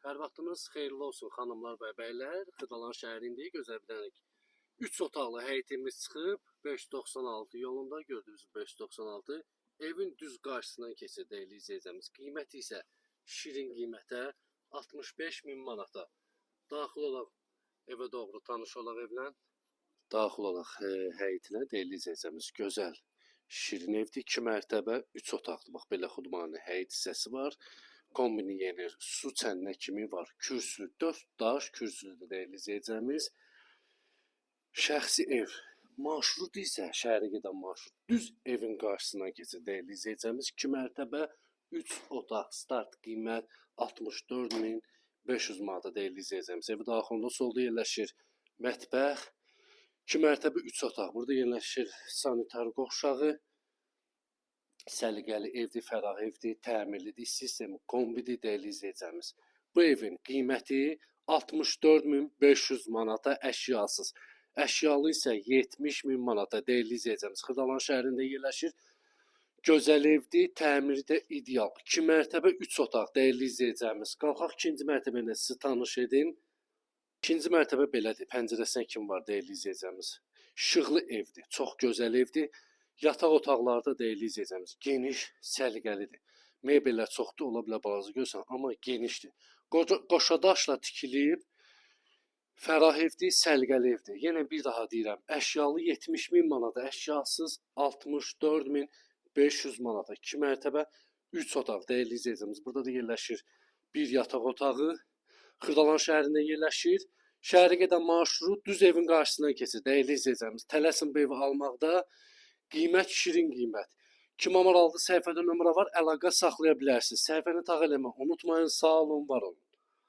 Hər vaxtınız xeyirli olsun xanımlar və bəylər. Xırdalan şəhərindəyik, gözəl bir dənə 3 otaqlı həyətimiz çıxıb 596 yolunda gördüyünüz 596 evin düz qarşısından keçir değerli izləyicimiz. Qiyməti isə şirin qiymətə 65 min manata. Daxil olaq evə doğru tanış olaq evlə. Daxil olaq həyətinə değerli izləyicimiz. Gözəl şirin evdir. 2 mərtəbə 3 otaqlı. Bax belə xudmanlı həyət hissəsi var. Kombini yenir, su çənnə kimi var, kürsü, 4 daş kürsüdür değerli izləyicimiz. Şəxsi ev, marşrut isə şəhərə gedən marşrut düz evin qarşısından keçir değerli izləyicimiz. 2 mərtəbə 3 otaq, start qiymət 64.500 manata değerli izləyicimiz. Evi daxilində solda yerləşir mətbəx, 2 mərtəbə 3 otaq, burada yerləşir sanitar qovşağı. Səliqəli evdir, fərah evdir, təmirlidir, sistemi kombidir değerli izləyicimiz. Bu evin qiyməti 64.500 manata əşyasız. Əşyalı isə 70.000 manata değerli izləyicimiz. Xırdalan şəhərində yerləşir. Gözəl evdir, təmiri də ideal. 2 mərtəbə 3 otaq değerli izləyicimiz. Qalxaq 2-ci mərtəbə ilə sizi tanış edin. 2-ci mərtəbə belədir. Pəncərəsinə kim var değerli izləyicimiz. Işıqlı evdir, çox gözəl evdir. Yataq otaqlarda değerli izləyicimiz geniş, səliqəlidir. Mebellər çoxdur, ola bilər balaca görsən, amma genişdir. Qoşadaşla tikilib, fərah evdir, səliqəli evdir. Yenə bir daha deyirəm, əşyalı 70.000 manata, əşyasız 64.500 manata. 2 mərtəbə 3 otaq değerli izləyicimiz. Burada da yerləşir bir yataq otağı. Xırdalan şəhərində yerləşir. Şəhərə gedən marşrut düz evin qarşısından keçir değerli izləyicimiz. Tələsin bu evi almaqda. Qiymət şirin qiymət. Kim amar aldı səhifədə nömrə var, əlaqə saxlaya bilərsiniz. Səhifəni tağ eləmə unutmayın. Sağ olun, var olun.